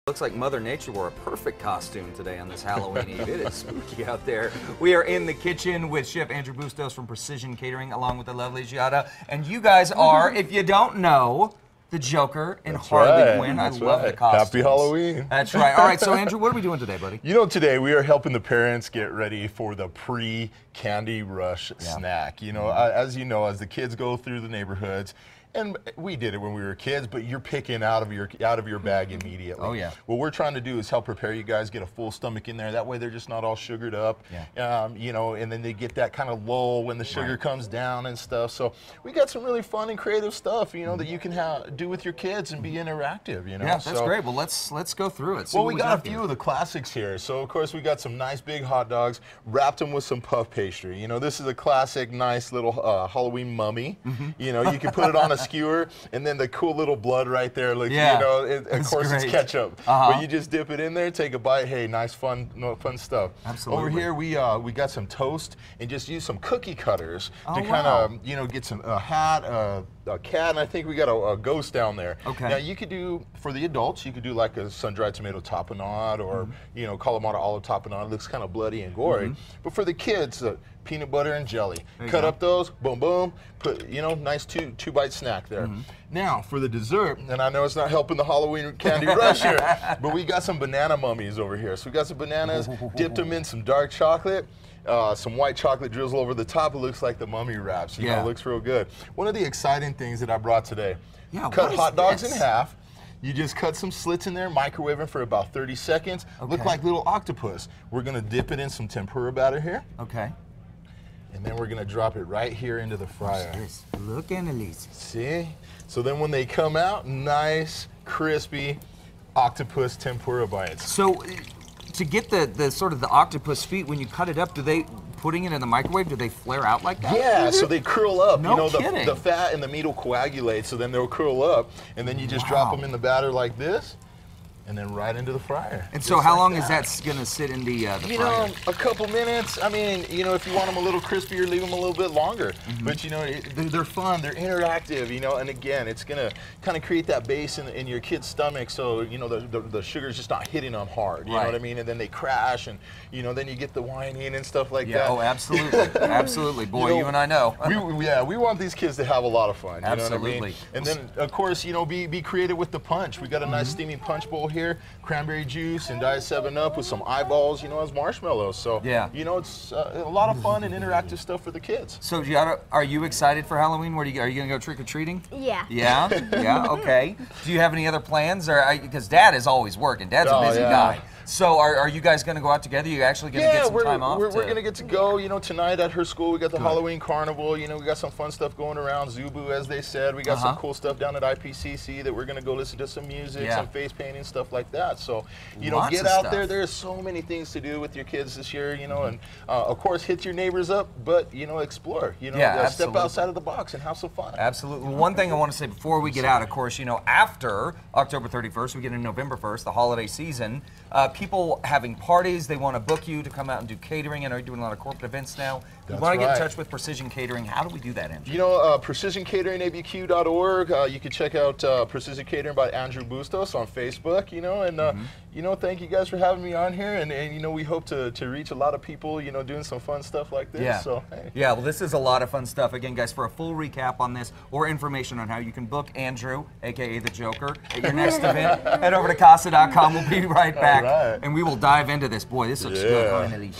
Looks like Mother Nature wore a perfect costume today on this Halloween Eve. It is spooky out there. We are in the kitchen with Chef Andrew Bustos from Precision Catering, along with the lovely Giada. And you guys are, if you don't know, the Joker and Harley Quinn. I love the costumes. Happy Halloween. That's right. All right, so Andrew, what are we doing today, buddy? You know, today we are helping the parents get ready for the pre-Candy Rush snack. You know, as you know, as the kids go through the neighborhoods, and we did it when we were kids, but you're picking out of your bag immediately. Oh yeah. What we're trying to do is help prepare you guys, get a full stomach in there. That way they're just not all sugared up. Yeah. You know, and then they get that kind of lull when the sugar comes down and stuff. So we got some really fun and creative stuff, you know, that you can do with your kids and be interactive. You know. Yeah, that's great. Well, let's go through it. Well, we got a few of the classics here. So of course we got some nice big hot dogs, wrapped them with some puff pastry. You know, this is a classic, nice little Halloween mummy. You know, you can put it on a skewer, and then the cool little blood right there. Like, you know, of course it's ketchup. But you just dip it in there, take a bite. Hey, nice, fun stuff. Absolutely. Over here we got some toast, and just use some cookie cutters to kind of, you know, get some a hat, a cat, and I think we got a ghost down there. Okay. Now you could do, for the adults, you could do like a sun-dried tomato tapenade, or you know, Kalamata olive tapenade. It looks kind of bloody and gory. But for the kids, peanut butter and jelly. Cut up those, boom, boom. Put, you know, nice two-bite snack there. Now for the dessert, and I know it's not helping the Halloween candy rush here, but we got some banana mummies over here. So we got some bananas, dipped them in some dark chocolate. Some white chocolate drizzle over the top. It looks like the mummy wraps. You know, it looks real good. One of the exciting things that I brought today, cut hot dogs in half. You just cut some slits in there, microwave them for about 30 seconds. Look like little octopus. We're gonna dip it in some tempura batter here. Okay. And then we're gonna drop it right here into the fryer. Look, Annalise. See? So then when they come out, nice, crispy octopus tempura bites. So, to get the sort of the octopus feet, when you cut it up, putting it in the microwave, do they flare out like that? Yeah, so they curl up. No, you know, kidding. The fat and the meat will coagulate, so then they'll curl up, and then you just drop them in the batter like this, and then right into the fryer. And so how long is that gonna sit in the fryer? You know, a couple minutes. I mean, you know, if you want them a little crispier, leave them a little bit longer. But you know, they're fun, they're interactive, you know, and again, it's gonna kind of create that base in your kid's stomach, so, you know, the sugar's just not hitting them hard, you know what I mean? And then they crash, and, you know, then you get the whining and stuff like that. Oh, absolutely, absolutely. Boy, you and I know. we want these kids to have a lot of fun, you know what I mean? Absolutely. And then, of course, you know, be creative with the punch. We got a nice steaming punch bowl here, cranberry juice and Diet 7-Up with some eyeballs, you know, as marshmallows. So, you know, it's a lot of fun and interactive stuff for the kids. So, Giada, are you excited for Halloween? Are you going to go trick-or-treating? Yeah. Yeah? Yeah, okay. Do you have any other plans? Because Dad is always working. Dad's a busy guy. So are you guys going to go out together? You actually going to get some time off? We're going to get to go. You know, tonight at her school, we got the Halloween Carnival. You know, we got some fun stuff going around. Zubu, as they said. We got some cool stuff down at IPCC that we're going to go listen to some music, some face painting, stuff like that. So, you know, get out there. There's so many things to do with your kids this year, you know, and of course, hit your neighbors up, but, you know, explore. You know, step outside of the box and have some fun. Absolutely. One thing I want to say before we get out, of course, you know, after October 31st, we get into November 1st, the holiday season, people having parties, they want to book you to come out and do catering. I know you're doing a lot of corporate events now. If you want to get in touch with Precision Catering, how do we do that, Andrew? You know, precisioncateringabq.org. You can check out Precision Catering by Andrew Bustos on Facebook, you know, and, you know, thank you guys for having me on here. And you know, we hope to reach a lot of people, you know, doing some fun stuff like this. So, hey. Yeah, well, this is a lot of fun stuff. Again, guys, for a full recap on this or information on how you can book Andrew, a.k.a. the Joker, at your next event, head over to casa.com. We'll be right back. And we will dive into this. Boy, this looks good.